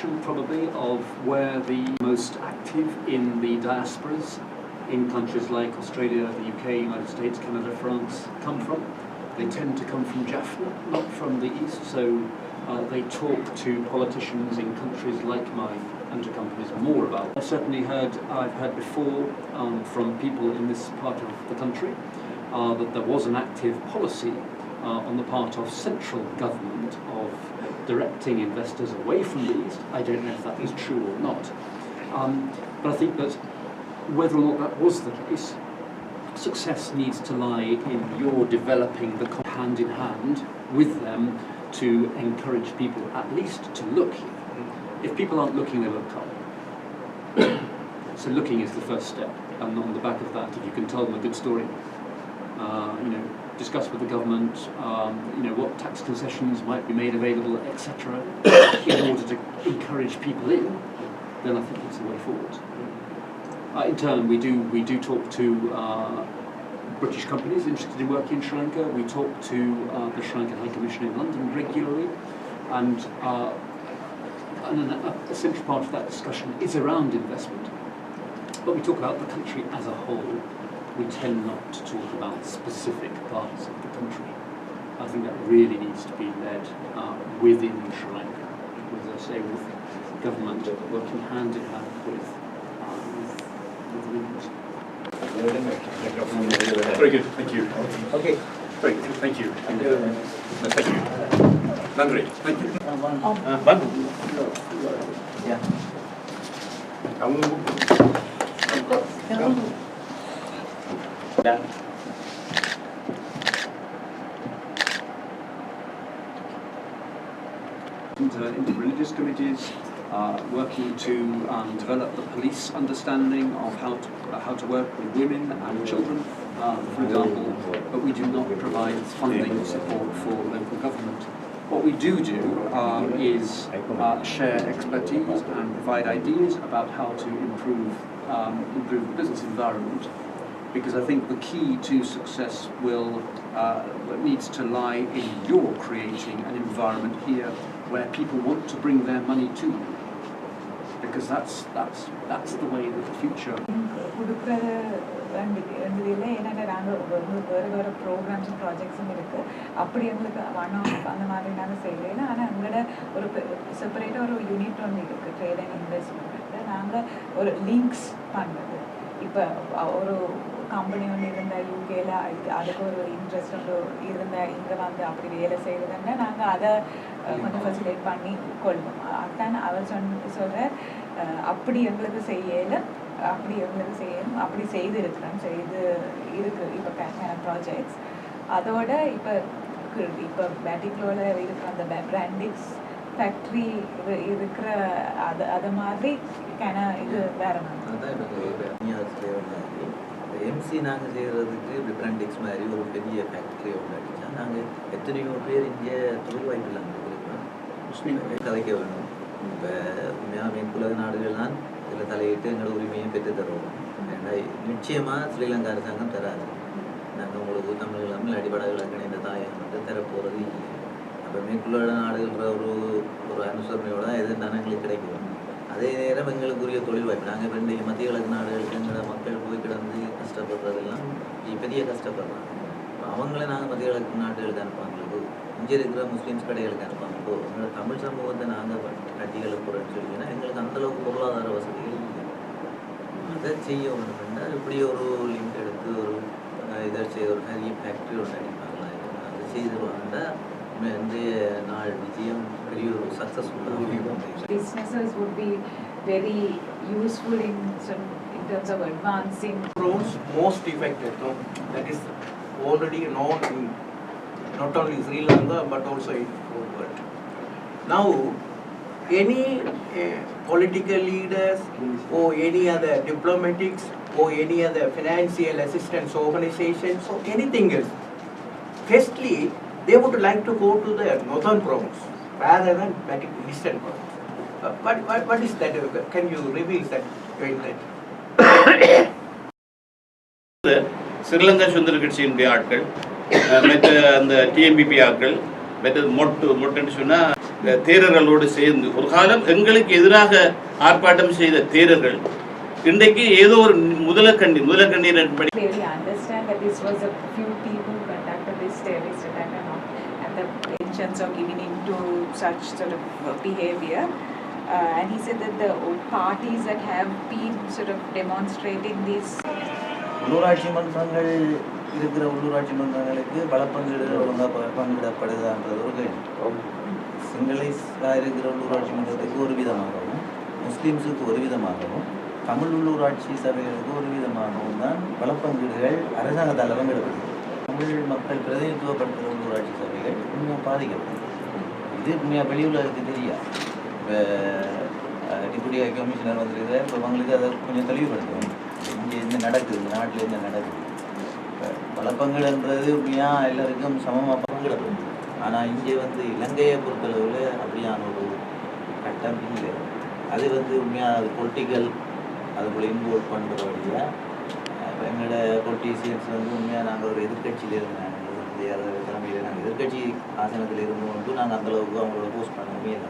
description probably of where the most active in the diasporas in countries like Australia, the UK, United States, Canada, France come from. They tend to come from Jaffna, not from the east, so they talk to politicians in countries like mine and to companies more about it. I've heard before from people in this part of the country that there was an active policy on the part of central government of directing investors away from the east. I don't know if that is true or not. But I think that whether or not that was the case, success needs to lie in your developing the hand in hand with them to encourage people at least to look here. If people aren't looking, they won't come. So looking is the first step, and on the back of that, if you can tell them a good story, discuss with the government, what tax concessions might be made available, etc., in order to encourage people in, then I think it's the way forward. In turn, we do talk to British companies interested in working in Sri Lanka. We talk to the Sri Lankan High Commission in London regularly, and a central part of that discussion is around investment. But we talk about the country as a whole. We tend not to talk about specific parts of the country. I think that really needs to be led within Sri Lanka, as I say, with government working hand in hand with the leaders. Very good, thank you. Okay. Very good, thank you. Thank you. Nandri, thank you. Yeah. Inter-religious committees, working to develop the police understanding of how to work with women and children, for example, but we do not provide funding support for local government. What we do is share expertise and provide ideas about how to improve the business environment, because I think the key to success needs to lie in your creating an environment here where people want to bring their money to you, because that's the way of the future. Programs and projects separate unit trade and investment links company UK interest facilitate அப்படி செய்திருக்கிறோம் projects அதோட இப்போ பேட்டிக்லோல இருக்கிற அந்த Brandix factory இருக்கிற அது மாதிரி இது வேற எம்சி நாங்கள் செய்கிறதுக்கு பிராண்டிக்ஸ் மாதிரி ஒரு பெரிய ஃபேக்டரி ஒன்று அடித்தா நாங்கள் எத்தனையோ பேர் இங்கே தொழில் வாய்ப்பு இல்லாமல் கதைக்க வேணும். இப்போ உண்மையாக மேற்குலக நாடுகள்லாம் இதில் தலையிட்டு எங்களோட உரிமையை பெற்று தருவோம். ஏன்னா நிச்சயமாக ஸ்ரீலங்கா அரசாங்கம் தராது. நாங்கள் உங்களுக்கு தமிழ் அடிப்படையில் இணைந்த தாயம் வந்து தரப்போகிறது இல்லை. அப்போ மேற்குலக நாடுகள்ன்ற ஒரு அனுசரணையோட எதிர்த்தானே எங்களுக்கு கிடைக்கும். அதே நேரம் எங்களுக்குரிய தொழில் வாய்ப்பு நாங்கள் இப்போ இன்றைக்கு மத்திய கிழக்கு நாடுகளுக்கு எங்களோட மக்கள் போய் கிடந்து கஷ்டப்படுறதெல்லாம் பெரிய கஷ்டப்படுறாங்க. அவங்கள நாங்கள் மத்திய கிழக்கு நாடுகளுக்கு அனுப்பாங்களுக்கு இங்கே இருக்கிற முஸ்லீம்ஸ் கடைகளுக்கு அனுப்பாங்க. இப்போ எங்களோட தமிழ் சமூகத்தை நாங்கள் கட்டிகளுக்கு போகிறோன்னு சொல்லிங்கன்னா எங்களுக்கு அந்தளவுக்கு பொருளாதார வசதிகள் இல்லை. அதை செய்ய வேணும்னா இப்படி ஒரு லிங்க் எடுத்து ஒரு இதை செய்ய ஒரு பெரிய ஃபேக்ட்ரி ஒன்று அடிப்பாங்களா, அதை செய்துருவாங்கன்னா இன்றைய நாள் விஜயம் பெரிய ஒரு சக்ஸஸ்ஃபுல்லாக. Businesses would be very useful in terms of advancing. Drones most effective, so that is already known in not only Sri Lanka but also in the world. Now, any political leaders or any other diplomatics or any other financial assistance organizations or anything else, firstly, they would like to go to the northern province rather than eastern province. What is that? Can you reveal that? Sri Lanka சுதந்திர கட்சியினுடைய ஆட்கள், மற்ற அந்த டிஎம்பிபி ஆட்கள், மற்றது மொட்டுன்னு சொன்னால் தேரர்களோடு சேர்ந்து ஒரு காலம் எங்களுக்கு எதிராக ஆர்ப்பாட்டம் செய்த தேரர்கள் இன்றைக்கு ஏதோ ஒரு முதலக்கண்ணீர் என்படி clearly understand that this was a few people who conducted this terrorist attack and not at the intentions of giving into such sort of behavior. And he said that the parties that have been sort of demonstrating this. உள்ளூராட்சி மன்றங்கள் இருக்கிற உள்ளூராட்சி மன்றங்களுக்கு பலப்பங்கீடுகள் ஒழுங்காக பங்கிடப்படுதான்றது ஒரு கேள்வி. சிங்களைஸாக இருக்கிற உள்ளூராட்சி மன்றத்துக்கு ஒரு விதமாகவும், முஸ்லீம்ஸுக்கு ஒரு விதமாகவும், தமிழ் உள்ளூராட்சி சபைகளுக்கு ஒரு விதமாகவும் தான் பலப்பங்கீடுகள் அரசாங்கத்தால் பங்கிடப்படுது. தமிழ் மக்கள் பிரதிநிதித்துவப்படுத்துகிற உள்ளூராட்சி சபைகள் இன்னும் பாதிக்கப்படுது. இது உண்மையாக வெளி உலகத்துக்கு தெரியாது. இப்போ டிப்யூட்டி கமிஷனர் வந்துருக்குது, இப்போ அவங்களுக்கு அதை கொஞ்சம் தெளிவுபடுத்துவோம். இங்கே என்ன நடக்குது, இந்த நாட்டில் என்ன நடக்குது. இப்போ பலப்பங்கீடுன்றது உண்மையாக எல்லாருக்கும் சமமாக பங்கிடப்படுது. ஆனால் இங்கே இலங்கையை பொறுத்தளவில் அப்படியான ஒரு கட்டம் இல்லை. அது உண்மையாக அது பொலிட்டிக்கல் அதுக்குள்ளே இன்வால்வ் பண்ணுற வழியாக இப்போ எங்களோட பொலிட்டீஷியன்ஸ் உண்மையாக நாங்கள் ஒரு எதிர்கட்சியில் இருந்தாங்க தலைமையில் நாங்கள் எதிர்கட்சி ஆசனத்தில் இருந்து கொண்டு நாங்கள் அந்தளவுக்கு அவங்களோட போஸ்ட் பண்ண முடியலை.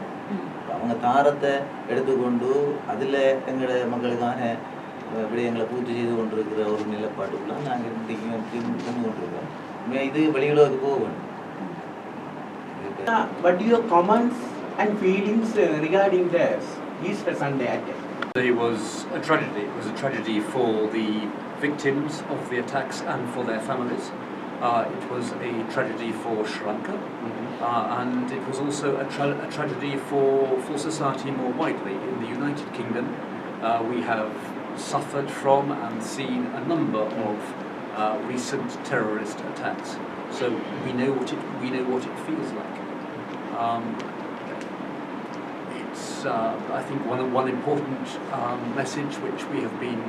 அவங்க தாரத்தை எடுத்துக்கொண்டு அதில் எங்களோட மக்களுக்கான விடயங்களை பூர்த்தி செய்து கொண்டிருக்கிற ஒரு நிலப்பாட்டுக்குள்ள நாங்கள் இருந்து கொண்டிருக்கிறோம். உண்மையாக இது வெளியுலகுக்கு போக வேண்டும். What are your comments and feelings regarding the Easter Sunday attack? It was a tragedy. It was a tragedy for the victims of the attacks and for their families. It was a tragedy for Sri Lanka, and it was also a tragedy for society more widely. In the United Kingdom, we have suffered from and seen a number of recent terrorist attacks. So we know what it feels like. It's I think one important message which we have been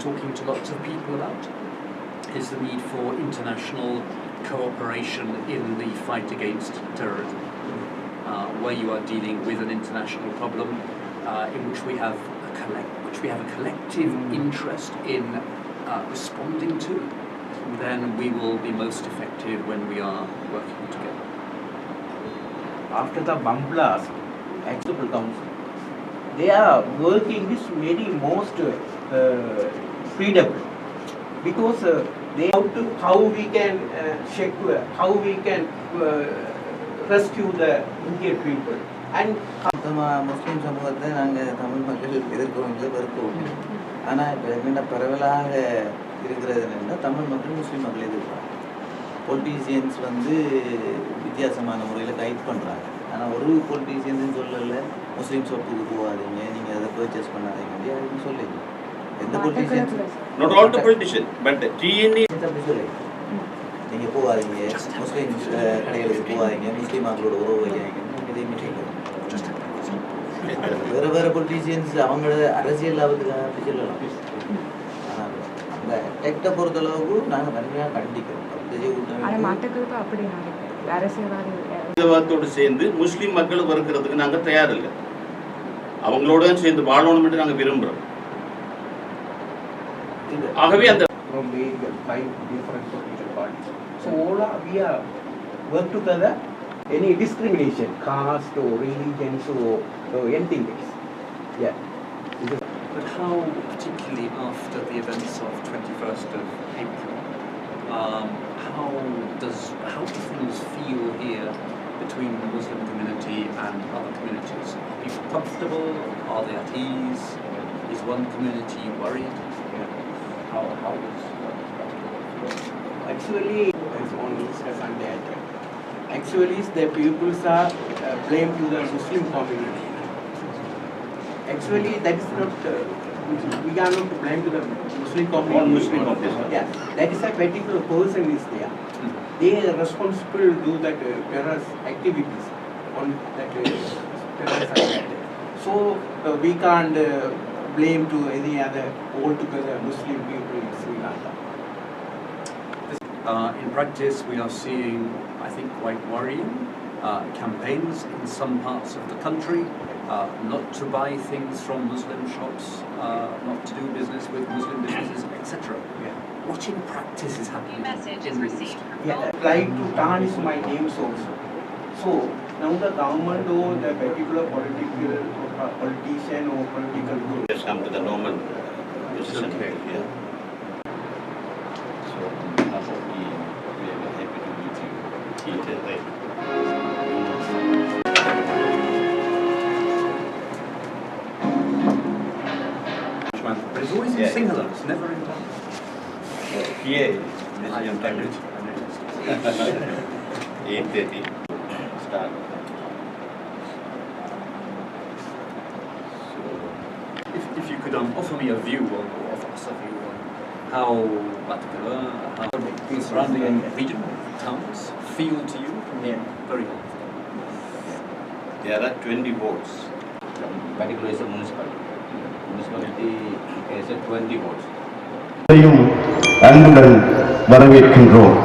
talking to lots of people about is the need for international cooperation in the fight against terrorism, where you are dealing with an international problem in which we have a collective interest in responding to. Then we will be most effective when we are working together. After the bomb blast, Municipal Council, they are working this very most freedom, because they how we can secure, how we can rescue the Indian people. And முஸ்லீம் சமூகத்தை நாங்கள் தமிழ் மக்கள் எதிர்க்கவும் இல்லை, வெறுக்கவும் இல்லை. ஆனால் இப்போ என்னென்ன பரவலாக இருக்கிறது என்னென்னா தமிழ் மக்கள் முஸ்லீம் மக்கள் எதிர்க்கிறாங்க. பொலிட்டீஷியன்ஸ் வித்தியாசமான முறையில் கைட் பண்ணுறாங்க. ஆனால் ஒரு பொலிட்டீஷியன்ஸுன்னு சொல்லலை முஸ்லீம் ஷாப்புக்கு போகாதீங்க, நீங்கள் அதை பர்ச்சேஸ் பண்ணாதீங்க அப்படின்னு சொல்லுங்க. எந்த politicians not all the politicians but the TNA அப்படி சொல்லுங்க. நீங்கள் போகாதீங்க, முஸ்லீம் கடைகளுக்கு போகாதீங்க, முஸ்லீம் மக்களோட உறவு வைக்காதீங்க, எதையுமே செய்யணும். வேறு வேறு பொலிட்டீஷியன்ஸ் அவங்களோட அரசியல் லாபத்துக்காக அப்படி சொல்லலாம். ஆனால் அந்த அட்டாக்டை பொறுத்தளவுக்கு நாங்கள் வன்மையாக கண்டிக்கிறோம். அரசியல்வாதத்தோடு சேர்ந்து முஸ்லீம் மக்களை வறுக்கிறதுக்கு நாங்கள் தயார் இல்லை. அவங்களோட சேர்ந்து வாழணும் என்று நாங்கள் விரும்புகிறோம். ஆகவே அந்த from five different political parties. So all we are work together. Any discrimination, caste or religions or anything else. Yeah. But how, particularly after the events of 21st of April, how do things feel here between the Muslim community and other communities? Are people comfortable? Are they at ease? Is one community worried? How is Actually, it's on Easter Sunday attack. Actually, the peoples are blamed to the Muslim community. Actually, that is not. We are not to blame to the Muslim community. Muslim community. Yeah, that is a particular person is there. They are responsible to do that terrorist activities on that terrorist attack. So we can't blame to any other altogether Muslim people in Sri Lanka. In practice, we are seeing, I think, quite worrying campaigns in some parts of the country not to buy things from Muslim shops, not to do business with Muslim businesses, etc. Yeah. What in practice is happening in the East? Yeah, like to tarnish my names also. So now the government or the particular politician or political group. Just come to the normal position. Okay. Yeah. So, we are happy to meet you. Right. But it's always in Yeah. Sinhala, it's never in Tamil. Here, this I is am Tamil. 8:30 start. If you could offer me a view on, or offer us a view on how Batakara, how the surrounding region, towns feel to you, very well. There are 20 votes. Particularly is a municipality. Municipality has a 20 votes. அன்புடன் வரவேற்கின்றோம்.